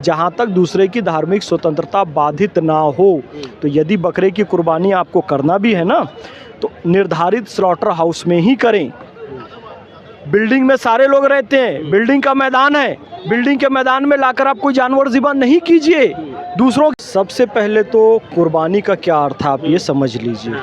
जहाँ तक दूसरे की धार्मिक स्वतंत्रता बाधित ना हो, तो यदि बकरे की कुर्बानी आपको करना भी है ना, तो निर्धारित स्लॉटर हाउस में ही करें। बिल्डिंग में सारे लोग रहते हैं, बिल्डिंग का मैदान है, बिल्डिंग के मैदान में लाकर आप कोई जानवर ज़िबा नहीं कीजिए दूसरों। सबसे पहले तो कुर्बानी का क्या अर्थ है आप ये समझ लीजिए।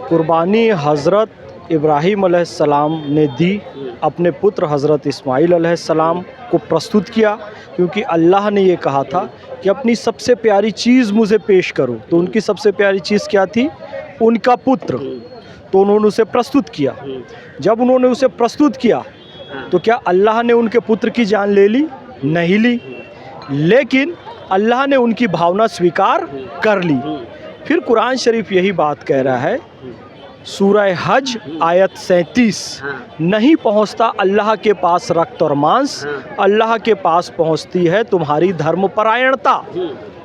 कुर्बानी हज़रत इब्राहीम अलैहिस्सलाम ने दी, अपने पुत्र हज़रत इस्माइल अलैहिस्सलाम को प्रस्तुत किया, क्योंकि अल्लाह ने ये कहा था कि अपनी सबसे प्यारी चीज़ मुझे पेश करो। तो उनकी सबसे प्यारी चीज़ क्या थी? उनका पुत्र। तो उन्होंने उसे प्रस्तुत किया। जब उन्होंने उसे प्रस्तुत किया तो क्या अल्लाह ने उनके पुत्र की जान ले ली? नहीं ली, लेकिन अल्लाह ने उनकी भावना स्वीकार कर ली। फिर कुरान शरीफ यही बात कह रहा है, सूरह हज आयत 37, नहीं पहुंचता अल्लाह के पास रक्त और मांस, अल्लाह के पास पहुंचती है तुम्हारी धर्मपरायणता।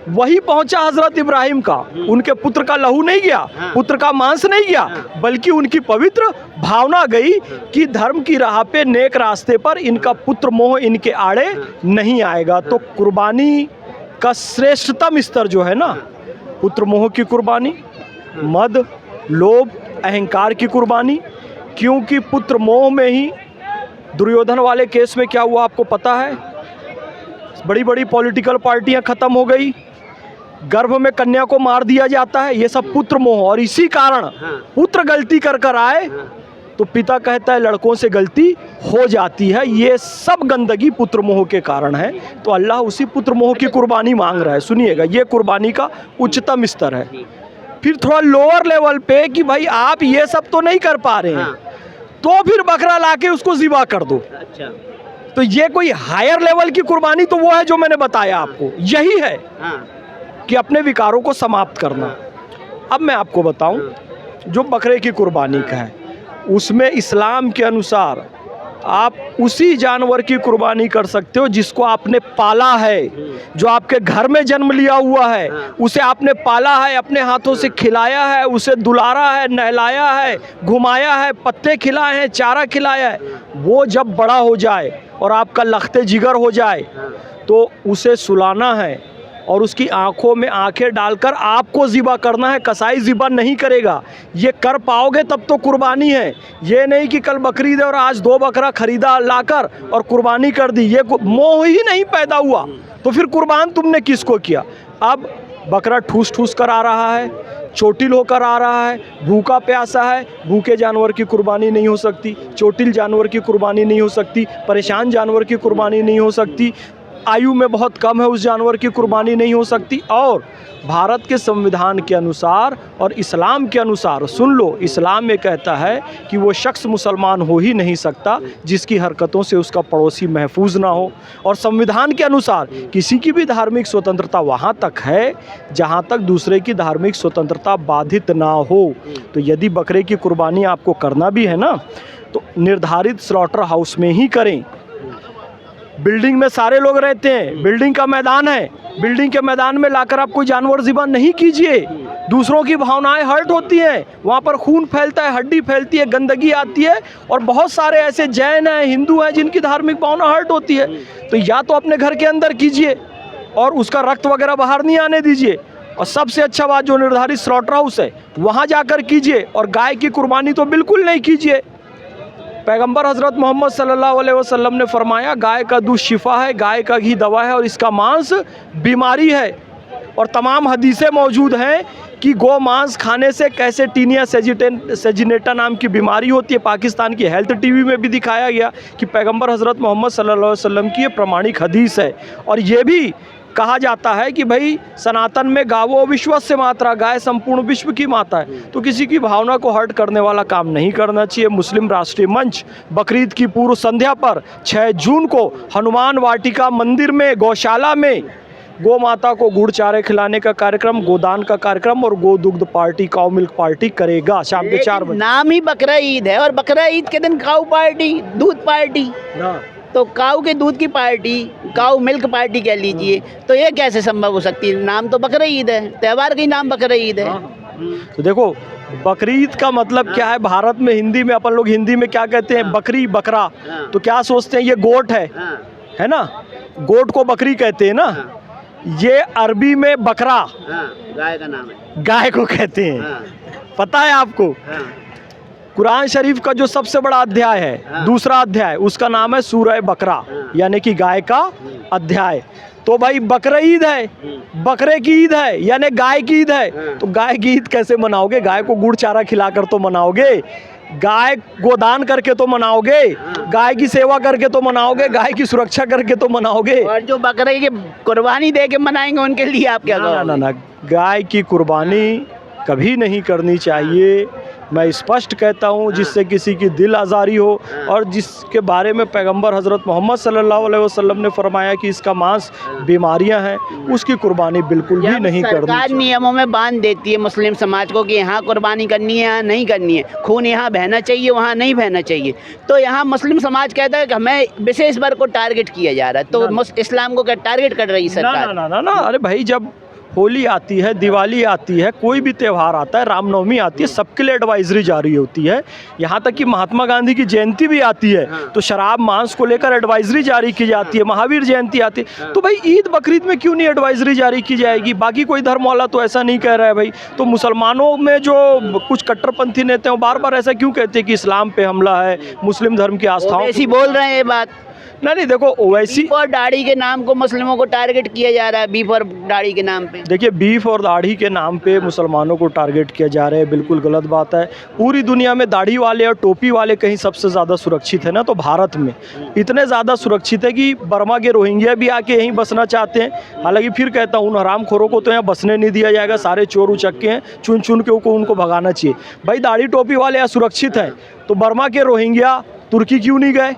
वही पहुंचा हजरत इब्राहिम का, उनके पुत्र का लहू नहीं गया, पुत्र का मांस नहीं गया, बल्कि उनकी पवित्र भावना गई कि धर्म की राह पे, नेक रास्ते पर इनका पुत्र मोह इनके आड़े नहीं आएगा। तो कुर्बानी का श्रेष्ठतम स्तर जो है ना, पुत्र मोह की कुर्बानी, मद, लोभ, अहंकार की कुर्बानी। क्योंकि पुत्र मोह में ही दुर्योधन वाले केस में क्या हुआ आपको पता है? बड़ी बड़ी पॉलिटिकल पार्टियां खत्म हो गई, गर्भ में कन्या को मार दिया जाता है, ये सब पुत्र मोह। और इसी कारण पुत्र गलती कर कर आए तो पिता कहता है लड़कों से गलती हो जाती है। ये सब गंदगी पुत्र मोह के कारण है। तो अल्लाह उसी पुत्र मोह की कुर्बानी मांग रहा है। सुनिएगा, ये कुर्बानी का उच्चतम स्तर है। फिर थोड़ा लोअर लेवल पे कि भाई आप ये सब तो नहीं कर पा रहे हैं, तो फिर बकरा लाके उसको ज़िबा कर दो। अच्छा, तो ये कोई हायर लेवल की कुर्बानी तो वो है जो मैंने बताया आपको, यही है कि अपने विकारों को समाप्त करना। अब मैं आपको बताऊं, जो बकरे की कुर्बानी का है, उसमें इस्लाम के अनुसार आप उसी जानवर की कुर्बानी कर सकते हो जिसको आपने पाला है, जो आपके घर में जन्म लिया हुआ है, उसे आपने पाला है, अपने हाथों से खिलाया है, उसे दुलारा है, नहलाया है, घुमाया है, पत्ते खिलाए हैं, चारा खिलाया है। वो जब बड़ा हो जाए और आपका लख्ते जिगर हो जाए तो उसे सुलाना है और उसकी आंखों में आंखें डालकर आपको ज़िबा करना है। कसाई ज़िबा नहीं करेगा। ये कर पाओगे तब तो कुर्बानी है। ये नहीं कि कल बकरीद है और आज 2 बकरा खरीदा लाकर और कुर्बानी कर दी। ये मोह ही नहीं पैदा हुआ तो फिर कुर्बान तुमने किसको किया? अब बकरा ठूस ठूस कर आ रहा है, चोटिल होकर आ रहा है, भूखा प्यासा है, भूखे जानवर की कुर्बानी नहीं हो सकती, चोटिल जानवर की कुर्बानी नहीं हो सकती, परेशान जानवर की कुर्बानी नहीं हो सकती, आयु में बहुत कम है उस जानवर की कुर्बानी नहीं हो सकती। और भारत के संविधान के अनुसार और इस्लाम के अनुसार, सुन लो, इस्लाम में कहता है कि वो शख्स मुसलमान हो ही नहीं सकता जिसकी हरकतों से उसका पड़ोसी महफूज ना हो। और संविधान के अनुसार किसी की भी धार्मिक स्वतंत्रता वहाँ तक है जहाँ तक दूसरे की धार्मिक स्वतंत्रता बाधित ना हो। तो यदि बकरे की कुर्बानी आपको करना भी है ना, तो निर्धारित स्लॉटर हाउस में ही करें। बिल्डिंग में सारे लोग रहते हैं, बिल्डिंग का मैदान है, बिल्डिंग के मैदान में लाकर आप कोई जानवर ज़िबा नहीं कीजिए। दूसरों की भावनाएं हर्ट होती हैं, वहाँ पर खून फैलता है, हड्डी फैलती है, गंदगी आती है। और बहुत सारे ऐसे जैन हैं, हिंदू हैं जिनकी धार्मिक भावना हर्ट होती है। तो या तो अपने घर के अंदर कीजिए और उसका रक्त वगैरह बाहर नहीं आने दीजिए, और सबसे अच्छा बात जो निर्धारित स्लॉटर हाउस है वहाँ जाकर कीजिए। और गाय की कुर्बानी तो बिल्कुल नहीं कीजिए। पैगंबर हज़रत मोहम्मद सल्लल्लाहु अलैहि वसल्लम ने फरमाया, गाय का दूध शिफा है, गाय का घी दवा है और इसका मांस बीमारी है। और तमाम हदीसें मौजूद हैं कि गो मांस खाने से कैसेटीनिया सेजिनेटा नाम की बीमारी होती है। पाकिस्तान की हेल्थ टीवी में भी दिखाया गया कि पैगंबर हज़रत मोहम्मद सल्लल्लाहु अलैहि वसल्लम की ये प्रमाणिक हदीस है। और ये भी कहा जाता है कि भाई सनातन में गावो विश्वस्य मात्रा, गाय संपूर्ण विश्व की माता है। तो किसी की भावना को हर्ट करने वाला काम नहीं करना चाहिए। मुस्लिम राष्ट्रीय मंच बकरीद की पूर्व संध्या पर 6 जून को हनुमान वाटिका मंदिर में गौशाला में गौ माता को गुड़ चारे खिलाने का कार्यक्रम, गोदान का कार्यक्रम और गो दुग्ध पार्टी, काउ मिल्क पार्टी करेगा शाम के 4 बजे। नाम ही बकरा ईद है और बकरा ईद के दिन काउ पार्टी, दूध पार्टी, तो काऊ के दूध की पार्टी, काऊ मिल्क पार्टी कह लीजिए। तो ये कैसे संभव हो सकती है? नाम तो बकरा ईद है, त्यौहार का ही नाम बकरा ईद है। तो देखो, बकरीद का मतलब क्या है? भारत में हिंदी में अपन लोग हिंदी में क्या कहते हैं? बकरी, बकरा। तो क्या सोचते हैं ये गोट है ना? गोट को बकरी कहते हैं ना, ये अरबी में बकरा हाँ, गाय का नाम है। गाय को कहते हैं। हाँ, पता है आपको? हाँ, कुरान शरीफ का जो सबसे बड़ा अध्याय है, हाँ। दूसरा अध्याय, उसका नाम है सूरह बकरा, हाँ। यानी कि गाय का अध्याय। तो भाई बकरा ईद है, बकरे की ईद है, यानी गाय की ईद है। हाँ। तो गाय की ईद कैसे मनाओगे? गाय को गुड़ चारा खिलाकर तो मनाओगे, गाय गोदान करके तो मनाओगे, गाय की सेवा करके तो मनाओगे, गाय की सुरक्षा करके तो मनाओगे। और जो बकरे की कुर्बानी दे के मनाएंगे उनके लिए आप क्या ना कहोगे? ना ना, गाय की कुर्बानी कभी नहीं करनी चाहिए। मैं स्पष्ट कहता हूँ, जिससे किसी की दिल आज़ारी हो और जिसके बारे में पैगंबर हज़रत मोहम्मद सल्लल्लाहु अलैहि वसल्लम ने फरमाया कि इसका मांस बीमारियां हैं, उसकी कुर्बानी बिल्कुल भी जब नहीं करनी सरकार चाहिए। नियमों में बांध देती है मुस्लिम समाज को कि यहाँ कुर्बानी करनी है, यहाँ नहीं करनी है, खून यहाँ बहना चाहिए, वहाँ नहीं बहना चाहिए, तो यहाँ मुस्लिम समाज कहता है कि हमें विशेष वर्ग को टारगेट किया जा रहा है, तो इस्लाम को टारगेट कर रही है ना सरकार। ना ना ना, अरे भाई, जब होली आती है, दिवाली आती है, कोई भी त्यौहार आता है, रामनवमी आती है, सबके लिए एडवाइजरी जारी होती है। यहाँ तक कि महात्मा गांधी की जयंती भी आती है तो शराब मांस को लेकर एडवाइजरी जारी की जाती है। महावीर जयंती आती है, तो भाई ईद बकरीद में क्यों नहीं एडवाइजरी जारी की जाएगी? बाकी कोई धर्म वाला तो ऐसा नहीं कह रहा है भाई। तो मुसलमानों में जो कुछ कट्टरपंथी नेता हैं, बार बार ऐसा क्यों कहते हैं कि इस्लाम पे हमला है, मुस्लिम धर्म की आस्थाओं? ऐसी बोल रहे हैं ये बात। नहीं, देखो ओवैसी बीफ और दाढ़ी के नाम को मुस्लिमों को टारगेट किया जा रहा है, बीफ और दाढ़ी के नाम पे। देखिए, बीफ और दाढ़ी के नाम पे मुसलमानों को टारगेट किया जा रहा है, बिल्कुल गलत बात है। पूरी दुनिया में दाढ़ी वाले और टोपी वाले कहीं सबसे ज़्यादा सुरक्षित है ना, तो भारत में इतने ज़्यादा सुरक्षित है कि बर्मा के रोहिंग्या भी आके यहीं बसना चाहते हैं। हालांकि फिर कहता हूँ, उन हरामखोरों को तो यहाँ बसने नहीं दिया जाएगा, सारे चोर उचक्के हैं, चुन चुन के उनको भगाना चाहिए। भाई दाढ़ी टोपी वाले यहाँ सुरक्षित हैं, तो बर्मा के रोहिंग्या तुर्की क्यों नहीं गए?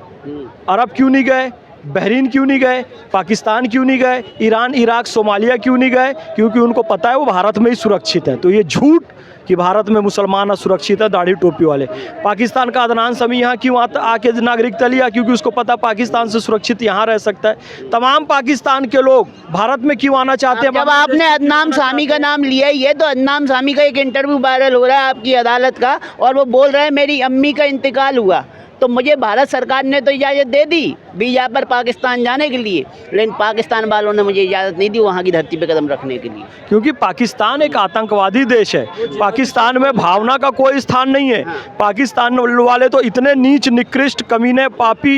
अरब क्यों नहीं गए? बहरीन क्यों नहीं गए? पाकिस्तान क्यों नहीं गए? ईरान, इराक, सोमालिया क्यों नहीं गए? क्योंकि उनको पता है वो भारत में ही सुरक्षित है। तो ये झूठ कि भारत में मुसलमान असुरक्षित है दाढ़ी टोपी वाले। पाकिस्तान का अदनान समी यहाँ क्यों आके नागरिकता लिया? क्योंकि उसको पता पाकिस्तान से सुरक्षित यहाँ रह सकता है। तमाम पाकिस्तान के लोग भारत में क्यों आना चाहते हैं? जब आपने अदनान सामी का नाम लिया ही है, तो अदनान सामी का एक इंटरव्यू वायरल हो रहा है आपकी अदालत का, और वो बोल रहे हैं मेरी अम्मी का इंतकाल हुआ तो मुझे भारत सरकार ने तो इजाज़त दे दी वीज़ा पर पाकिस्तान जाने के लिए, लेकिन पाकिस्तान वालों ने मुझे इजाज़त नहीं दी वहाँ की धरती पे कदम रखने के लिए। क्योंकि पाकिस्तान एक आतंकवादी देश है, पाकिस्तान में भावना का कोई स्थान नहीं है। पाकिस्तान वाले तो इतने नीच निकृष्ट कमीने, पापी,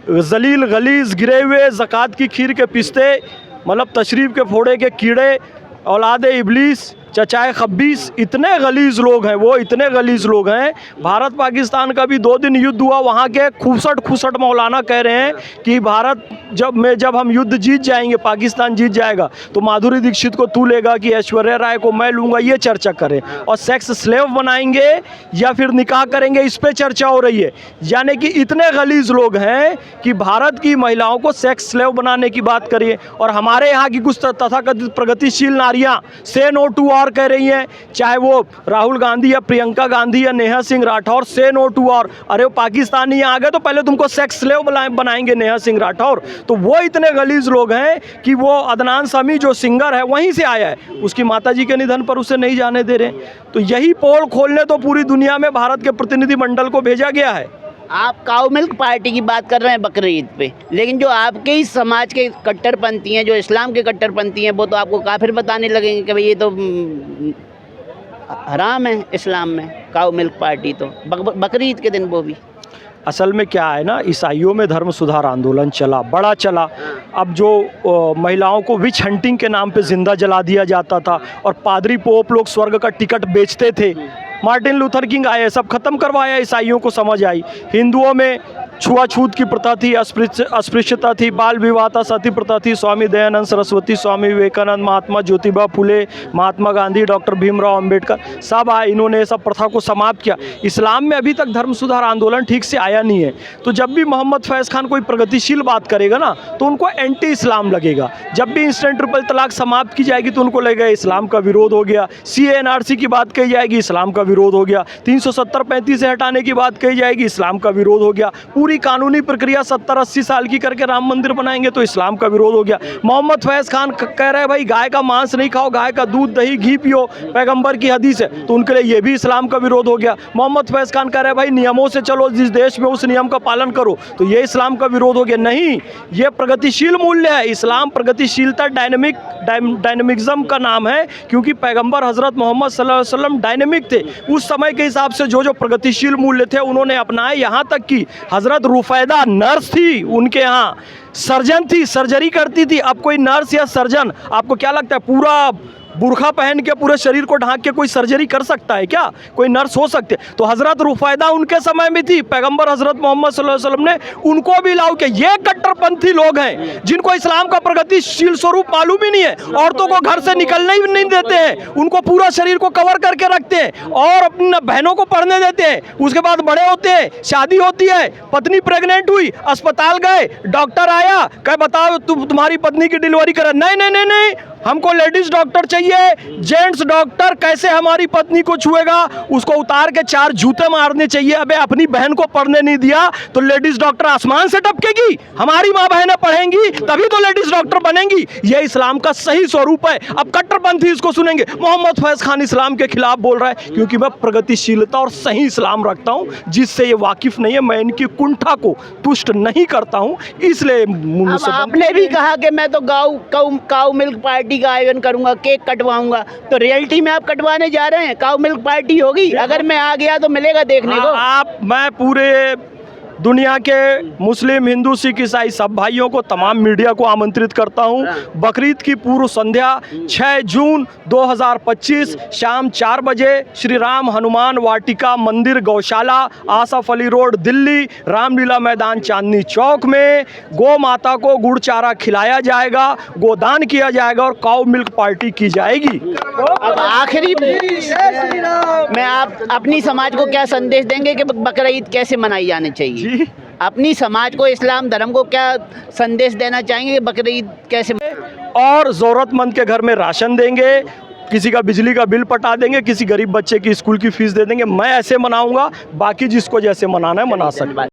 जलील, गलीज, गिरे हुए, ज़कात की खीर के पिस्ते, मतलब तशरीफ़ के फोड़े के कीड़े, औलाद इबलीस, चचाए खब्बीस, इतने गलीज़ लोग हैं वो, इतने गलीज़ लोग हैं। भारत पाकिस्तान का भी 2 दिन युद्ध हुआ, वहाँ के खूसट मौलाना कह रहे हैं कि भारत जब हम युद्ध जीत जाएंगे, पाकिस्तान जीत जाएगा, तो माधुरी दीक्षित को तू लेगा कि ऐश्वर्या राय को मैं लूँगा, ये चर्चा करें। और सेक्स स्लेव बनाएंगे या फिर निकाह करेंगे, इस पर चर्चा हो रही है। यानी कि इतने गलीज़ लोग हैं कि भारत की महिलाओं को सेक्स स्लेव बनाने की बात करिए, और हमारे यहाँ की कुछ तथाकथित प्रगतिशील नारियाँ से नो टू और कह रही हैं, चाहे वो राहुल गांधी या प्रियंका गांधी या नेहा सिंह राठौर, से नो टू और। अरे वो पाकिस्तानी आ गए तो पहले तुमको सेक्स स्लेव बनाएंगे नेहा सिंह राठौर। तो वो इतने गलीज लोग हैं कि वो अदनान सामी जो सिंगर है वहीं से आया है, उसकी माताजी के निधन पर उसे नहीं जाने दे रहे। तो यही पोल खोलने तो पूरी दुनिया में भारत के प्रतिनिधिमंडल को भेजा गया है। आप काऊ मिल्क पार्टी की बात कर रहे हैं बकरीद पे, लेकिन जो आपके ही समाज के कट्टरपंथी हैं, जो इस्लाम के कट्टरपंथी हैं, वो तो आपको काफिर बताने लगेंगे कि भाई ये तो हराम है इस्लाम में काऊ मिल्क पार्टी। तो बकरीद के दिन वो भी असल में क्या है ना, ईसाइयों में धर्म सुधार आंदोलन चला, बड़ा चला। अब जो महिलाओं को विच हंटिंग के नाम पे जिंदा जला दिया जाता था और पादरी पोप लोग स्वर्ग का टिकट बेचते थे, मार्टिन लूथर किंग आए, सब खत्म करवाया, ईसाइयों को समझ आई। हिंदुओं में छुआछूत की प्रथा थी, अस्पृश्यता थी, बाल विवाह था, सती प्रथा थी। स्वामी दयानंद सरस्वती, स्वामी विवेकानंद, महात्मा ज्योतिबा फुले, महात्मा गांधी, डॉक्टर भीमराव अंबेडकर सब आए, इन्होंने सब प्रथा को समाप्त किया। इस्लाम में अभी तक धर्म सुधार आंदोलन ठीक से आया नहीं है। तो जब भी मोहम्मद फैज़ खान कोई प्रगतिशील बात करेगा ना, तो उनको एंटी इस्लाम लगेगा। जब भी इंस्टेंट ट्रिपल तलाक समाप्त की जाएगी तो उनको लगेगा इस्लाम का विरोध हो गया। CA/NRC की बात कही जाएगी, इस्लाम का विरोध हो गया। 370-35 से हटाने की बात कही जाएगी, इस्लाम का विरोध हो गया। पूरी कानूनी प्रक्रिया 70-80 साल की करके राम मंदिर बनाएंगे तो इस्लाम का विरोध हो गया। मोहम्मद फैज़ खान कह रहे हैं भाई गाय का मांस नहीं खाओ, गाय का दूध दही घी पियो, पैगंबर की हदीस है, तो उनके लिए ये भी इस्लाम का विरोध हो गया। मोहम्मद फैज़ खान कह रहे हैं भाई नियमों से चलो, जिस देश में उस नियम का पालन करो, तो ये इस्लाम का विरोध हो गया। नहीं, ये प्रगतिशील मूल्य है। इस्लाम प्रगतिशीलता, डायनेमिज्म का नाम है, क्योंकि पैगंबर हज़रत मोहम्मद सल्लल्लाहु अलैहि वसल्लम डायनेमिक थे। उस समय के हिसाब से जो प्रगतिशील मूल्य थे उन्होंने अपनाए। यहाँ तक कि हज़रत रुफैदा नर्स थी, उनके यहाँ सर्जन थी, सर्जरी करती थी। अब कोई नर्स या सर्जन, आपको क्या लगता है पूरा बुर्खा पहन के पूरे शरीर को ढांक के कोई सर्जरी कर सकता है क्या? कोई नर्स हो सकते? तो हज़रत रुफैदा उनके समय में थी। पैगंबर हज़रत मोहम्मद सल्लल्लाहु अलैहि वसल्लम ने उनको भी लाओ किया। ये कट्टरपंथी लोग हैं जिनको इस्लाम का प्रगतिशील स्वरूप मालूम ही नहीं है। औरतों को घर से निकलने ही नहीं देते हैं, उनको पूरा शरीर को कवर करके रखते हैं और अपनी बहनों को पढ़ने देते हैं। उसके बाद बड़े होते हैं, शादी होती है, पत्नी प्रेग्नेंट हुई, अस्पताल गए, डॉक्टर आया, कह बताओ तुम्हारी पत्नी की डिलीवरी करा। नहीं नहीं नहीं नहीं, हमको लेडीज डॉक्टर चाहिए, जेंट्स डॉक्टर कैसे हमारी पत्नी को छुएगा, उसको उतार के 4 जूते मारने चाहिए। अबे अपनी बहन को पढ़ने नहीं दिया तो लेडीज डॉक्टर आसमान से टपकेगी? हमारी माँ बहनें पढ़ेंगी तभी तो लेडीज डॉक्टर बनेंगी। यह इस्लाम का सही स्वरूप है। अब कट्टरपंथी इसको सुनेंगे। मोहम्मद फैज़ खान इस्लाम के खिलाफ बोल रहा है क्योंकि मैं प्रगतिशीलता और सही इस्लाम रखता हूँ, जिससे ये वाकिफ नहीं है। मैं इनकी कुंठा को तुष्ट नहीं करता हूँ, इसलिए आपने भी कहा कि मैं तो काऊ मिल्क पार्टी का आयोजन करूंगा, केक कटवाऊंगा, तो रियलिटी में आप कटवाने जा रहे हैं? काऊ मिल्क पार्टी होगी? अगर मैं आ गया तो मिलेगा देखने को। मैं पूरे दुनिया के मुस्लिम, हिंदू, सिख, ईसाई सब भाइयों को, तमाम मीडिया को आमंत्रित करता हूं। बकरीद की पूर्व संध्या 6 जून 2025 शाम 4 बजे श्री राम हनुमान वाटिका मंदिर गौशाला, आसफ अली रोड, दिल्ली, रामलीला मैदान चांदनी चौक में गौ माता को गुड़ चारा खिलाया जाएगा, गोदान किया जाएगा और काऊ मिल्क पार्टी की जाएगी। अब आखिरी में आप अपनी समाज को क्या संदेश देंगे कि बकरा ईद कैसे मनाई जानी चाहिए? अपनी समाज को, इस्लाम धर्म को क्या संदेश देना चाहेंगे कि बकरा ईद कैसे? और ज़रूरतमंद के घर में राशन देंगे, किसी का बिजली का बिल पटा देंगे, किसी गरीब बच्चे की स्कूल की फीस दे देंगे। मैं ऐसे मनाऊंगा, बाकी जिसको जैसे मनाना है मना सकता है।